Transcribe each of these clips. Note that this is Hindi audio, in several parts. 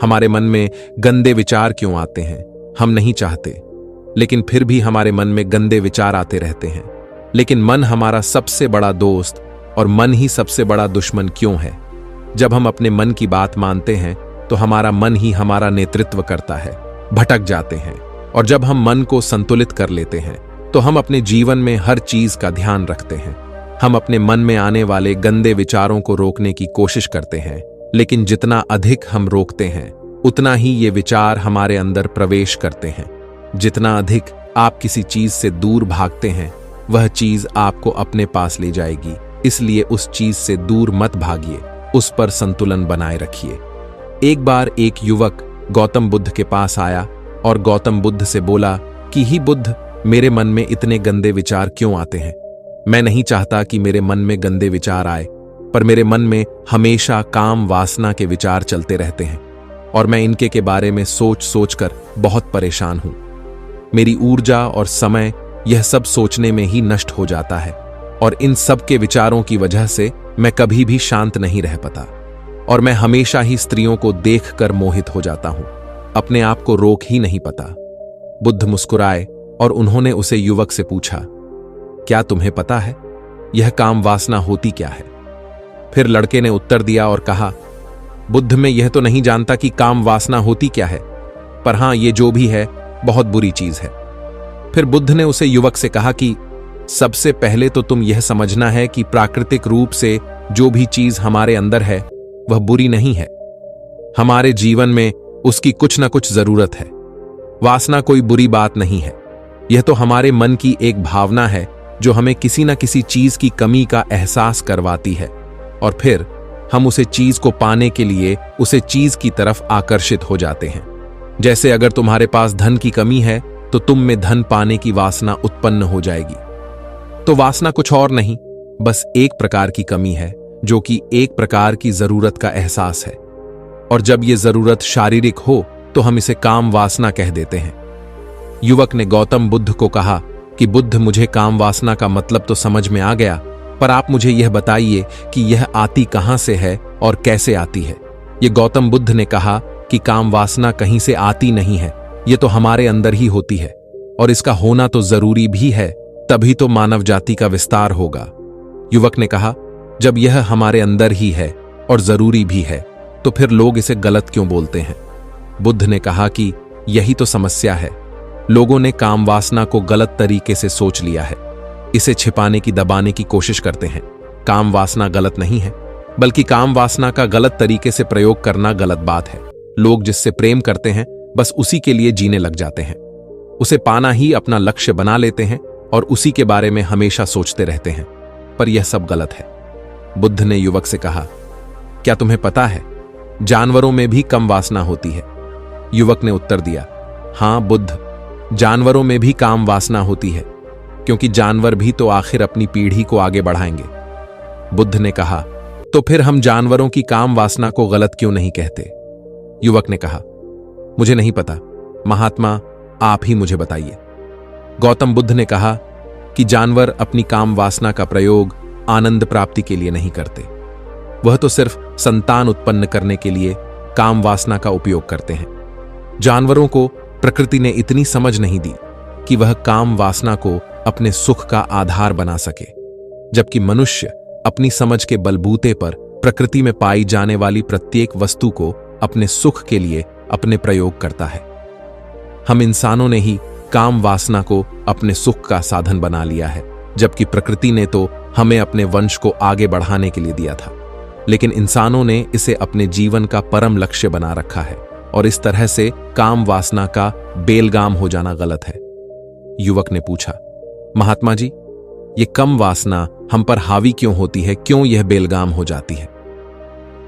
हमारे मन में गंदे विचार क्यों आते हैं, हम नहीं चाहते, लेकिन फिर भी हमारे मन में गंदे विचार आते रहते हैं। लेकिन मन हमारा सबसे बड़ा दोस्त और मन ही सबसे बड़ा दुश्मन क्यों है? जब हम अपने मन की बात मानते हैं तो हमारा मन ही हमारा नेतृत्व करता है, भटक जाते हैं। और जब हम मन को संतुलित कर लेते हैं तो हम अपने जीवन में हर चीज का ध्यान रखते हैं। हम अपने मन में आने वाले गंदे विचारों को रोकने की कोशिश करते हैं, लेकिन जितना अधिक हम रोकते हैं उतना ही ये विचार हमारे अंदर प्रवेश करते हैं। जितना अधिक आप किसी चीज से दूर भागते हैं वह चीज आपको अपने पास ले जाएगी। इसलिए उस चीज से दूर मत भागिए, उस पर संतुलन बनाए रखिए। एक बार एक युवक गौतम बुद्ध के पास आया और गौतम बुद्ध से बोला कि ही बुद्ध, मेरे मन में इतने गंदे विचार क्यों आते हैं? मैं नहीं चाहता कि मेरे मन में गंदे विचार आए, पर मेरे मन में हमेशा काम वासना के विचार चलते रहते हैं और मैं इनके के बारे में सोच सोचकर बहुत परेशान हूं। मेरी ऊर्जा और समय यह सब सोचने में ही नष्ट हो जाता है और इन सब के विचारों की वजह से मैं कभी भी शांत नहीं रह पाता और मैं हमेशा ही स्त्रियों को देखकर मोहित हो जाता हूं, अपने आप को रोक ही नहीं पाता। बुद्ध मुस्कुराए और उन्होंने उसे युवक से पूछा, क्या तुम्हें पता है यह काम वासना होती क्या है? फिर लड़के ने उत्तर दिया और कहा, बुद्ध, मैं यह तो नहीं जानता कि काम वासना होती क्या है, पर हां, ये जो भी है बहुत बुरी चीज है। फिर बुद्ध ने उसे युवक से कहा कि सबसे पहले तो तुम यह समझना है कि प्राकृतिक रूप से जो भी चीज हमारे अंदर है वह बुरी नहीं है। हमारे जीवन में उसकी कुछ ना कुछ जरूरत है। वासना कोई बुरी बात नहीं है, यह तो हमारे मन की एक भावना है जो हमें किसी न किसी चीज की कमी का एहसास करवाती है और फिर हम उसे चीज को पाने के लिए उसे चीज की तरफ आकर्षित हो जाते हैं। जैसे अगर तुम्हारे पास धन की कमी है तो तुम में धन पाने की वासना उत्पन्न हो जाएगी। तो वासना कुछ और नहीं, बस एक प्रकार की कमी है जो कि एक प्रकार की जरूरत का एहसास है। और जब यह जरूरत शारीरिक हो तो हम इसे काम वासना कह देते हैं। युवक ने गौतम बुद्ध को कहा कि बुद्ध, मुझे काम वासना का मतलब तो समझ में आ गया, पर आप मुझे यह बताइए कि यह आती कहां से है और कैसे आती है। यह गौतम बुद्ध ने कहा कि काम वासना कहीं से आती नहीं है, यह तो हमारे अंदर ही होती है और इसका होना तो जरूरी भी है, तभी तो मानव जाति का विस्तार होगा। युवक ने कहा, जब यह हमारे अंदर ही है और जरूरी भी है तो फिर लोग इसे गलत क्यों बोलते हैं? बुद्ध ने कहा कि यही तो समस्या है, लोगों ने काम वासना को गलत तरीके से सोच लिया है, इसे छिपाने की दबाने की कोशिश करते हैं। काम वासना गलत नहीं है, बल्कि काम वासना का गलत तरीके से प्रयोग करना गलत बात है। लोग जिससे प्रेम करते हैं बस उसी के लिए जीने लग जाते हैं, उसे पाना ही अपना लक्ष्य बना लेते हैं और उसी के बारे में हमेशा सोचते रहते हैं, पर यह सब गलत है। बुद्ध ने युवक से कहा, क्या तुम्हें पता है जानवरों में भी कम वासना होती है? युवक ने उत्तर दिया, हां बुद्ध, जानवरों में भी काम वासना होती है, क्योंकि जानवर भी तो आखिर अपनी पीढ़ी को आगे बढ़ाएंगे। बुद्ध ने कहा, तो फिर हम जानवरों की काम वासना को गलत क्यों नहीं कहते? युवक ने कहा, मुझे नहीं पता महात्मा, आप ही मुझे बताइए। गौतम बुद्ध ने कहा कि जानवर अपनी काम वासना का प्रयोग आनंद प्राप्ति के लिए नहीं करते, वह तो सिर्फ संतान उत्पन्न करने के लिए काम वासना का उपयोग करते हैं। जानवरों को प्रकृति ने इतनी समझ नहीं दी कि वह काम वासना को अपने सुख का आधार बना सके, जबकि मनुष्य अपनी समझ के बलबूते पर प्रकृति में पाई जाने वाली प्रत्येक वस्तु को अपने सुख के लिए अपने प्रयोग करता है। हम इंसानों ने ही काम वासना को अपने सुख का साधन बना लिया है, जबकि प्रकृति ने तो हमें अपने वंश को आगे बढ़ाने के लिए दिया था, लेकिन इंसानों ने इसे अपने जीवन का परम लक्ष्य बना रखा है और इस तरह से काम वासना का बेलगाम हो जाना गलत है। युवक ने पूछा, महात्मा जी, ये कम वासना हम पर हावी क्यों होती है, क्यों यह बेलगाम हो जाती है?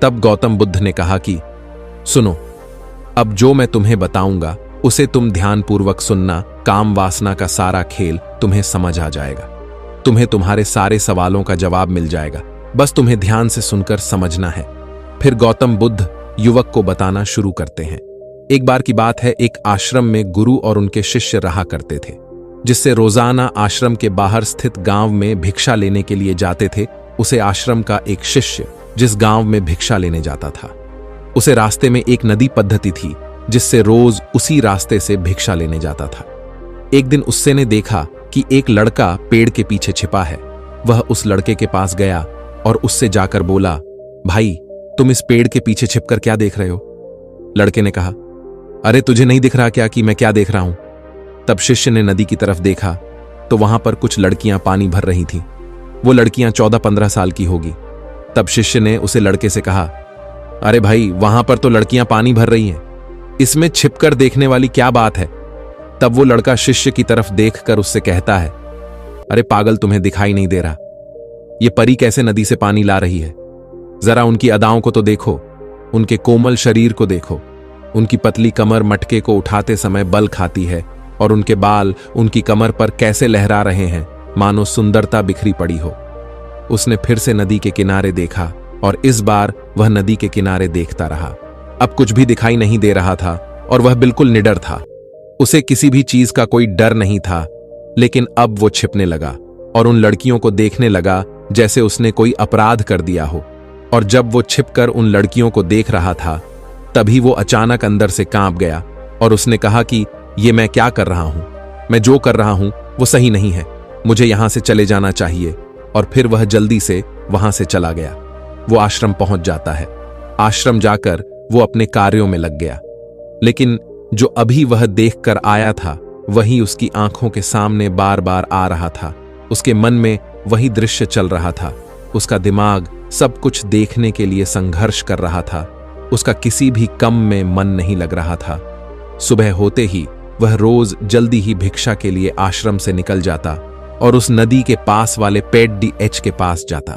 तब गौतम बुद्ध ने कहा कि सुनो, अब जो मैं तुम्हें बताऊंगा उसे तुम ध्यानपूर्वक सुनना, काम वासना का सारा खेल तुम्हें समझ आ जाएगा, तुम्हें तुम्हारे सारे सवालों का जवाब मिल जाएगा, बस तुम्हें ध्यान से सुनकर समझना है। फिर गौतम बुद्ध युवक को बताना शुरू करते हैं। एक बार की बात है, एक आश्रम में गुरु और उनके शिष्य रहा करते थे, जिससे रोजाना आश्रम के बाहर स्थित गांव में भिक्षा लेने के लिए जाते थे। उसे आश्रम का एक शिष्य जिस गांव में भिक्षा लेने जाता था, उसे रास्ते में एक नदी पद्धति थी जिससे रोज उसी रास्ते से भिक्षा लेने जाता था। एक दिन उससे ने देखा कि एक लड़का पेड़ के पीछे छिपा है। वह उस लड़के के पास गया और उससे जाकर बोला, भाई तुम इस पेड़ के पीछे छिपकर क्या देख रहे हो? लड़के ने कहा, अरे तुझे नहीं दिख रहा क्या कि मैं क्या देख रहा हूं? तब शिष्य ने नदी की तरफ देखा तो वहां पर कुछ लड़कियां पानी भर रही थीं। वो लड़कियां 14-15 साल की होगी। तब शिष्य ने उसे लड़के से कहा, अरे भाई वहां पर तो लड़कियां पानी भर रही हैं, इसमें छिपकर देखने वाली क्या बात है? तब वो लड़का शिष्य की तरफ देखकर उससे कहता है, अरे पागल, तुम्हें दिखाई नहीं दे रहा? ये परी कैसे नदी से पानी ला रही है? जरा उनकी अदाओं को तो देखो, उनके कोमल शरीर को देखो। उनकी पतली कमर मटके को उठाते समय बल खाती है और उनके बाल उनकी कमर पर कैसे लहरा रहे हैं, मानो सुंदरता बिखरी पड़ी हो। उसने फिर से नदी के किनारे देखा और इस बार वह नदी के किनारे देखता रहा। अब कुछ भी दिखाई नहीं दे रहा था और वह बिल्कुल निडर था। उसे किसी भी चीज का कोई डर नहीं था। लेकिन अब वो छिपने लगा और उन लड़कियों को देखने लगा जैसे उसने कोई अपराध कर दिया हो। और जब वो छिपकर उन लड़कियों को देख रहा था तभी वो अचानक अंदर से कांप गया और उसने कहा कि ये मैं क्या कर रहा हूं? मैं जो कर रहा हूं वो सही नहीं है, मुझे यहां से चले जाना चाहिए। और फिर वह जल्दी से वहां से चला गया। वो आश्रम पहुंच जाता है। आश्रम जाकर वो अपने कार्यों में लग गया। लेकिन जो अभी वह देखकर आया था वही उसकी आंखों के सामने बार बार आ रहा था। उसके मन में वही दृश्य चल रहा था। उसका दिमाग सब कुछ देखने के लिए संघर्ष कर रहा था। उसका किसी भी कम में मन नहीं लग रहा था। सुबह होते ही वह रोज जल्दी ही भिक्षा के लिए आश्रम से निकल जाता और उस नदी के पास वाले पेट डी एच के पास जाता,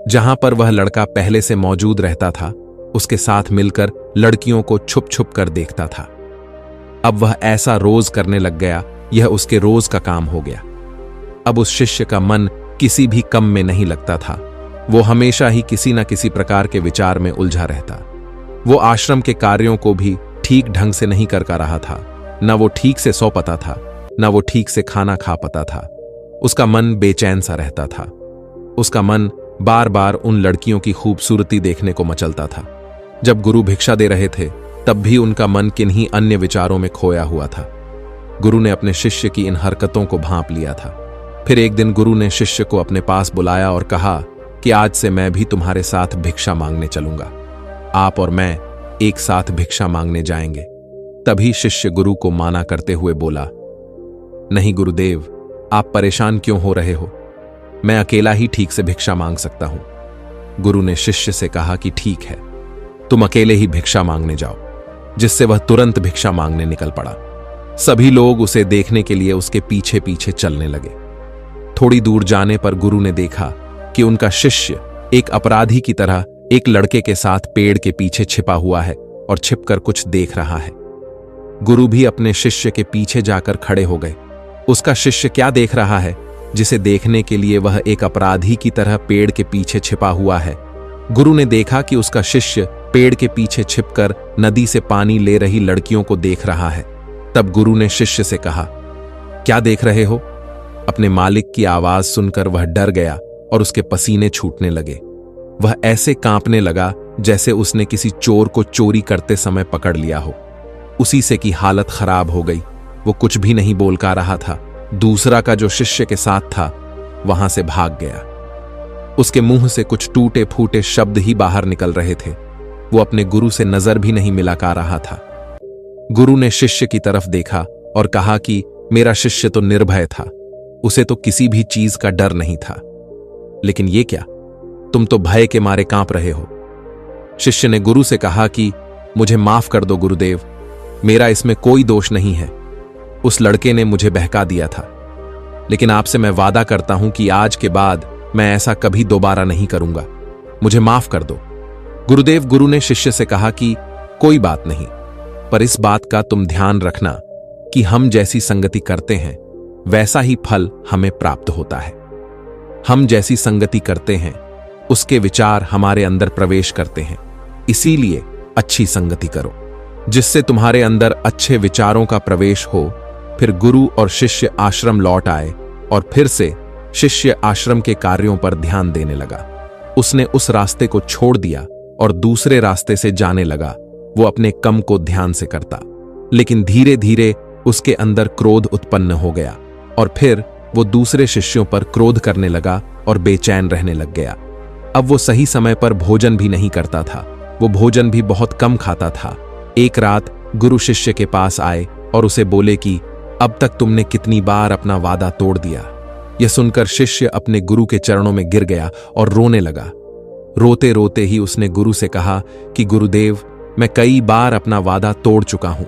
जहां पर वह लड़का पहले से मौजूद रहता था। उसके साथ मिलकर लड़कियों को छुप छुप कर देखता था। अब वह ऐसा रोज करने लग गया, यह उसके रोज का काम हो गया। अब उस शिष्य का मन किसी भी कम में नहीं लगता था। वो हमेशा ही किसी न किसी प्रकार के विचार में उलझा रहता। वो आश्रम के कार्यों को भी ठीक ढंग से नहीं कर रहा था। न वो ठीक से सो पाता था, न वो ठीक से खाना खा पाता था। उसका मन बेचैन सा रहता था। उसका मन बार बार उन लड़कियों की खूबसूरती देखने को मचलता था। जब गुरु भिक्षा दे रहे थे तब भी उनका मन किन्हीं अन्य विचारों में खोया हुआ था। गुरु ने अपने शिष्य की इन हरकतों को भांप लिया था। फिर एक दिन गुरु ने शिष्य को अपने पास बुलाया और कहा कि आज से मैं भी तुम्हारे साथ भिक्षा मांगने चलूंगा। आप और मैं एक साथ भिक्षा मांगने जाएंगे। तभी शिष्य गुरु को माना करते हुए बोला, नहीं गुरुदेव, आप परेशान क्यों हो रहे हो? मैं अकेला ही ठीक से भिक्षा मांग सकता हूं। गुरु ने शिष्य से कहा कि ठीक है, तुम अकेले ही भिक्षा मांगने जाओ। जिससे वह तुरंत भिक्षा मांगने निकल पड़ा। सभी लोग उसे देखने के लिए उसके पीछे पीछे चलने लगे। थोड़ी दूर जाने पर गुरु ने देखा कि उनका शिष्य एक अपराधी की तरह एक लड़के के साथ पेड़ के पीछे छिपा हुआ है और छिपकर कुछ देख रहा है। गुरु भी अपने शिष्य के पीछे जाकर खड़े हो गए। उसका शिष्य क्या देख रहा है जिसे देखने के लिए वह एक अपराधी की तरह पेड़ के पीछे छिपा हुआ है? गुरु ने देखा कि उसका शिष्य पेड़ के पीछे छिपकर नदी से पानी ले रही लड़कियों को देख रहा है। तब गुरु ने शिष्य से कहा, क्या देख रहे हो? अपने मालिक की आवाज सुनकर वह डर गया और उसके पसीने छूटने लगे। वह ऐसे कांपने लगा जैसे उसने किसी चोर को चोरी करते समय पकड़ लिया हो। उसी से की हालत खराब हो गई। वो कुछ भी नहीं बोल पा रहा था। दूसरा का जो शिष्य के साथ था वहां से भाग गया। उसके मुंह से कुछ टूटे फूटे शब्द ही बाहर निकल रहे थे। वो अपने गुरु से नजर भी नहीं मिला पा रहा था। गुरु ने शिष्य की तरफ देखा और कहा कि मेरा शिष्य तो निर्भय था, उसे तो किसी भी चीज का डर नहीं था। लेकिन ये क्या, तुम तो भय के मारे कांप रहे हो। शिष्य ने गुरु से कहा कि मुझे माफ कर दो गुरुदेव, मेरा इसमें कोई दोष नहीं है। उस लड़के ने मुझे बहका दिया था, लेकिन आपसे मैं वादा करता हूं कि आज के बाद मैं ऐसा कभी दोबारा नहीं करूंगा। मुझे माफ कर दो गुरुदेव। गुरु ने शिष्य से कहा कि कोई बात नहीं, पर इस बात का तुम ध्यान रखना कि हम जैसी संगति करते हैं वैसा ही फल हमें प्राप्त होता है। हम जैसी संगति करते हैं उसके विचार हमारे अंदर प्रवेश करते हैं। इसीलिए अच्छी संगति करो जिससे तुम्हारे अंदर अच्छे विचारों का प्रवेश हो। फिर गुरु और शिष्य आश्रम लौट आए और फिर से शिष्य आश्रम के कार्यों पर ध्यान देने लगा। उसने उस रास्ते को छोड़ दिया और दूसरे रास्ते से जाने लगा। वो अपने कम को ध्यान से करता, लेकिन धीरे धीरे उसके अंदर क्रोध उत्पन्न हो गया और फिर वो दूसरे शिष्यों पर क्रोध करने लगा और बेचैन रहने लग गया। अब वो सही समय पर भोजन भी नहीं करता था, वो भोजन भी बहुत कम खाता था। एक रात गुरु शिष्य के पास आए और उसे बोले कि अब तक तुमने कितनी बार अपना वादा तोड़ दिया। यह सुनकर शिष्य अपने गुरु के चरणों में गिर गया और रोने लगा। रोते रोते ही उसने गुरु से कहा कि गुरुदेव, मैं कई बार अपना वादा तोड़ चुका हूं।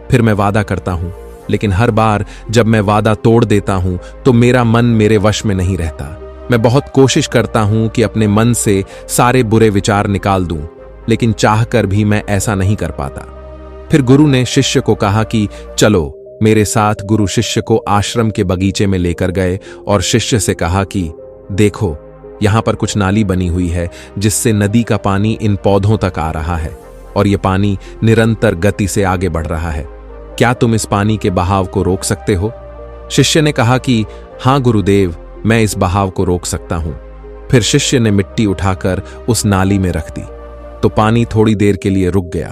फिर मैं वादा करता हूं, लेकिन हर बार जब मैं वादा तोड़ देता हूं तो मेरा मन मेरे वश में नहीं रहता। मैं बहुत कोशिश करता हूं कि अपने मन से सारे बुरे विचार निकाल दूं, लेकिन चाहकर भी मैं ऐसा नहीं कर पाता। फिर गुरु ने शिष्य को कहा कि चलो मेरे साथ। गुरु शिष्य को आश्रम के बगीचे में लेकर गए और शिष्य से कहा कि देखो, यहां पर कुछ नाली बनी हुई है जिससे नदी का पानी इन पौधों तक आ रहा है और यह पानी निरंतर गति से आगे बढ़ रहा है। क्या तुम इस पानी के बहाव को रोक सकते हो? शिष्य ने कहा कि हां गुरुदेव, मैं इस बहाव को रोक सकता हूं। फिर शिष्य ने मिट्टी उठाकर उस नाली में रख दी तो पानी थोड़ी देर के लिए रुक गया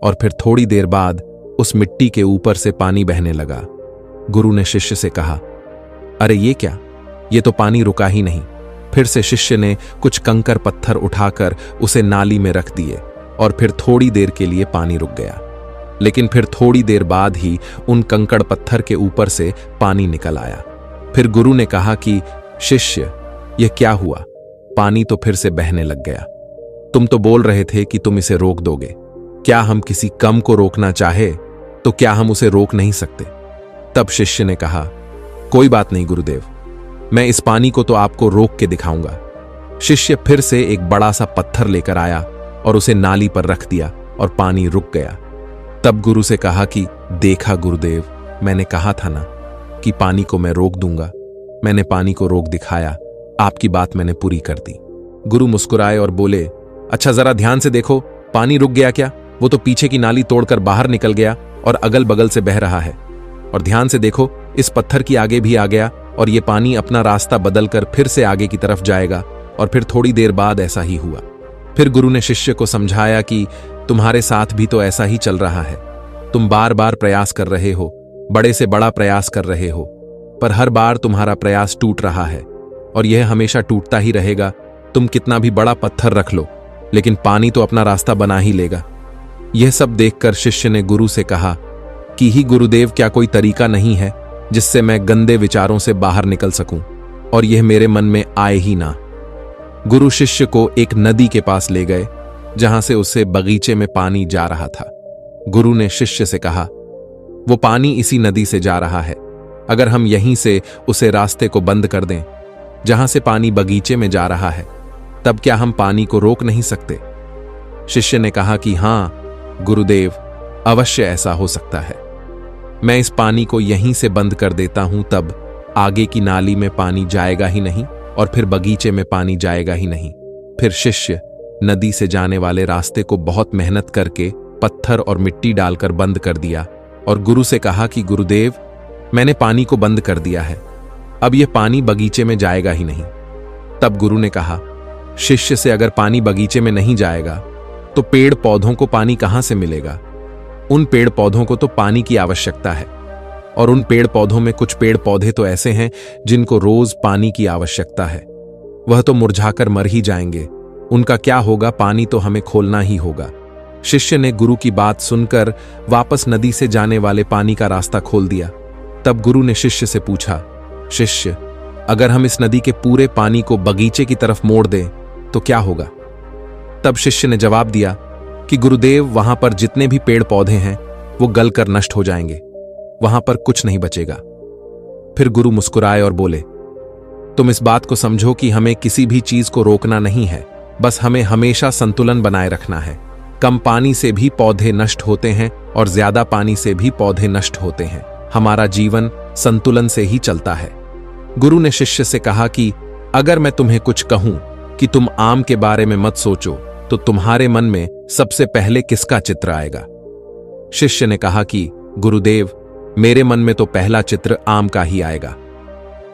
और फिर थोड़ी देर बाद उस मिट्टी के ऊपर से पानी बहने लगा। गुरु ने शिष्य से कहा, अरे ये क्या, ये तो पानी रुका ही नहीं। फिर से शिष्य ने कुछ कंकर पत्थर उठाकर उसे नाली में रख दिए और फिर थोड़ी देर के लिए पानी रुक गया, लेकिन फिर थोड़ी देर बाद ही उन कंकड़ पत्थर के ऊपर से पानी निकल आया। फिर गुरु ने कहा कि शिष्य, यह क्या हुआ? पानी तो फिर से बहने लग गया। तुम तो बोल रहे थे कि तुम इसे रोक दोगे। क्या हम किसी कम को रोकना चाहे तो क्या हम उसे रोक नहीं सकते? तब शिष्य ने कहा, कोई बात नहीं गुरुदेव, मैं इस पानी को तो आपको रोक के दिखाऊंगा। शिष्य फिर से एक बड़ा सा पत्थर लेकर आया और उसे नाली पर रख दिया और पानी रुक गया। तब गुरु से कहा कि देखा गुरुदेव, मैंने कहा था ना कि पानी को मैं रोक दूंगा। मैंने पानी को रोक दिखाया, आपकी बात मैंने पूरी कर दी। गुरु मुस्कुराए और बोले, अच्छा जरा ध्यान से देखो, पानी रुक गया क्या? वो तो पीछे की नाली तोड़कर बाहर निकल गया और अगल बगल से बह रहा है। और ध्यान से देखो, इस पत्थर की आगे भी आ गया और ये पानी अपना रास्ता बदलकर फिर से आगे की तरफ जाएगा। और फिर थोड़ी देर बाद ऐसा ही हुआ। फिर गुरु ने शिष्य को समझाया कि तुम्हारे साथ भी तो ऐसा ही चल रहा है। तुम बार बार प्रयास कर रहे हो, बड़े से बड़ा प्रयास कर रहे हो, पर हर बार तुम्हारा प्रयास टूट रहा है और यह हमेशा टूटता ही रहेगा। तुम कितना भी बड़ा पत्थर रख लो, लेकिन पानी तो अपना रास्ता बना ही लेगा। यह सब देखकर शिष्य ने गुरु से कहा कि ही गुरुदेव, क्या कोई तरीका नहीं है जिससे मैं गंदे विचारों से बाहर निकल सकूं और यह मेरे मन में आए ही ना? गुरु शिष्य को एक नदी के पास ले गए जहां से उसे बगीचे में पानी जा रहा था। गुरु ने शिष्य से कहा, वो पानी इसी नदी से जा रहा है। अगर हम यहीं से उसे रास्ते को बंद कर दें जहां से पानी बगीचे में जा रहा है, तब क्या हम पानी को रोक नहीं सकते? शिष्य ने कहा कि हां गुरुदेव, अवश्य ऐसा हो सकता है। मैं इस पानी को यहीं से बंद कर देता हूं, तब आगे की नाली में पानी जाएगा ही नहीं और फिर बगीचे में पानी जाएगा ही नहीं। फिर शिष्य नदी से जाने वाले रास्ते को बहुत मेहनत करके पत्थर और मिट्टी डालकर बंद कर दिया और गुरु से कहा कि गुरुदेव, मैंने पानी को बंद कर दिया है, अब यह पानी बगीचे में जाएगा ही नहीं। तब गुरु ने कहा, शिष्य से अगर पानी बगीचे में नहीं जाएगा तो पेड़ पौधों को पानी कहां से मिलेगा? उन पेड़ पौधों को तो पानी की आवश्यकता है और उन पेड़ पौधों में कुछ पेड़ पौधे तो ऐसे हैं जिनको रोज पानी की आवश्यकता है। वह तो मुरझाकर मर ही जाएंगे, उनका क्या होगा? पानी तो हमें खोलना ही होगा। शिष्य ने गुरु की बात सुनकर वापस नदी से जाने वाले पानी का रास्ता खोल दिया। तब गुरु ने शिष्य से पूछा, शिष्य, अगर हम इस नदी के पूरे पानी को बगीचे की तरफ मोड़ दें तो क्या होगा? तब शिष्य ने जवाब दिया कि गुरुदेव, वहां पर जितने भी पेड़ पौधे हैं वो गलकर नष्ट हो जाएंगे, वहां पर कुछ नहीं बचेगा। फिर गुरु मुस्कुराए और बोले, तुम इस बात को समझो कि हमें किसी भी चीज को रोकना नहीं है, बस हमें हमेशा संतुलन बनाए रखना है। कम पानी से भी पौधे नष्ट होते हैं और ज्यादा पानी से भी पौधे नष्ट होते हैं। हमारा जीवन संतुलन से ही चलता है। गुरु ने शिष्य से कहा कि अगर मैं तुम्हें कुछ कहूं कि तुम आम के बारे में मत सोचो, तो तुम्हारे मन में सबसे पहले किसका चित्र आएगा? शिष्य ने कहा कि गुरुदेव, मेरे मन में तो पहला चित्र आम का ही आएगा।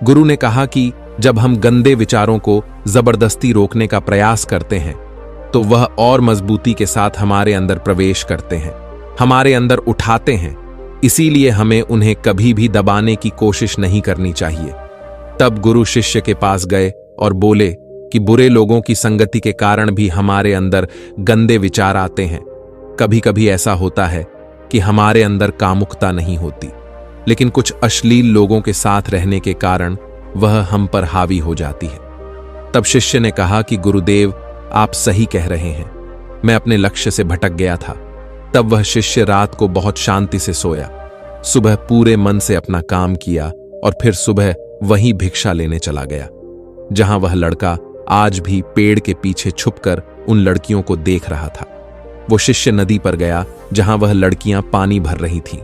गुरु ने कहा कि जब हम गंदे विचारों को जबरदस्ती रोकने का प्रयास करते हैं तो वह और मजबूती के साथ हमारे अंदर प्रवेश करते हैं, हमारे अंदर उठाते हैं। इसीलिए हमें उन्हें कभी भी दबाने की कोशिश नहीं करनी चाहिए। तब गुरु शिष्य के पास गए और बोले कि बुरे लोगों की संगति के कारण भी हमारे अंदर गंदे विचार आते हैं। कभी कभी ऐसा होता है कि हमारे अंदर कामुकता नहीं होती, लेकिन कुछ अश्लील लोगों के साथ रहने के कारण वह हम पर हावी हो जाती है। तब शिष्य ने कहा कि गुरुदेव, आप सही कह रहे हैं, मैं अपने लक्ष्य से भटक गया था। तब वह शिष्य रात को बहुत शांति से सोया, सुबह पूरे मन से अपना काम किया और फिर सुबह वहीं भिक्षा लेने चला गया, जहां वह लड़का आज भी पेड़ के पीछे छुपकर उन लड़कियों को देख रहा था। वो शिष्य नदी पर गया जहां वह लड़कियां पानी भर रही थीं।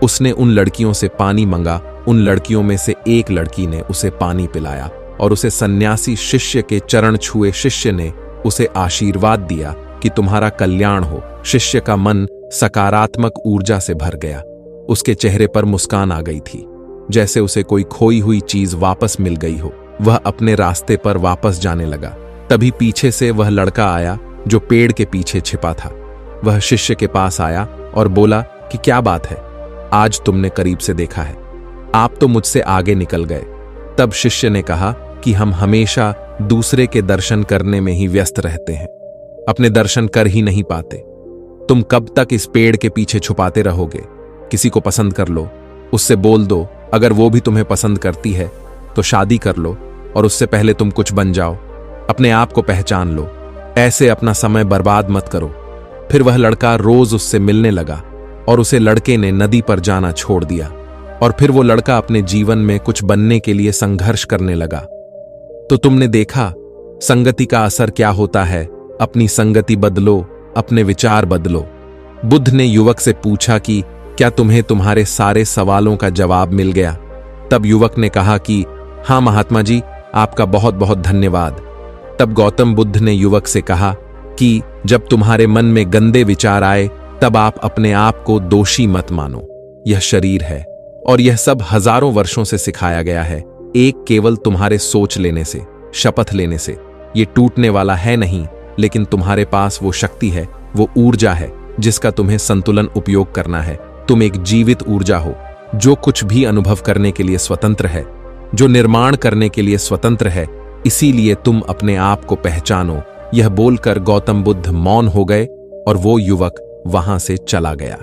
उसने उन लड़कियों से पानी मंगा। उन लड़कियों में से एक लड़की ने उसे पानी पिलाया और उसे सन्यासी शिष्य के चरण छुए शिष्य ने उसे आशीर्वाद दिया कि तुम्हारा कल्याण हो। शिष्य का मन सकारात्मक ऊर्जा से भर गया। उसके चेहरे पर मुस्कान आ गई थी, जैसे उसे कोई खोई हुई चीज वापस मिल गई हो। वह अपने रास्ते पर वापस जाने लगा। तभी पीछे से वह लड़का आया जो पेड़ के पीछे छिपा था। वह शिष्य के पास आया और बोला कि क्या बात है, आज तुमने करीब से देखा है, आप तो मुझसे आगे निकल गए। तब शिष्य ने कहा कि हम हमेशा दूसरे के दर्शन करने में ही व्यस्त रहते हैं, अपने दर्शन कर ही नहीं पाते। तुम कब तक इस पेड़ के पीछे छुपाते रहोगे? किसी को पसंद कर लो, उससे बोल दो। अगर वो भी तुम्हें पसंद करती है तो शादी कर लो और उससे पहले तुम कुछ बन जाओ। अपने आप को पहचान लो, ऐसे अपना समय बर्बाद मत करो। फिर वह लड़का रोज उससे मिलने लगा और उसे लड़के ने नदी पर जाना छोड़ दिया। और फिर वो लड़का अपने जीवन में कुछ बनने के लिए संघर्ष करने लगा। तो तुमने देखा संगति का असर क्या होता है। अपनी संगति बदलो, अपने विचार बदलो। बुद्ध ने युवक से पूछा कि क्या तुम्हें तुम्हारे सारे सवालों का जवाब मिल गया? तब युवक ने कहा कि हाँ महात्मा जी, आपका बहुत बहुत धन्यवाद। तब गौतम बुद्ध ने युवक से कहा कि जब तुम्हारे मन में गंदे विचार आए तब आप अपने आप को दोषी मत मानो। यह शरीर है और यह सब हजारों वर्षों से सिखाया गया है। एक केवल तुम्हारे सोच लेने से, शपथ लेने से ये टूटने वाला है नहीं, लेकिन तुम्हारे पास वो शक्ति है, वो ऊर्जा है जिसका तुम्हें संतुलन उपयोग करना है। तुम एक जीवित ऊर्जा हो जो कुछ भी अनुभव करने के लिए स्वतंत्र है, जो निर्माण करने के लिए स्वतंत्र है। इसीलिए तुम अपने आप को पहचानो। यह बोलकर गौतम बुद्ध मौन हो गए और वो युवक वहां से चला गया।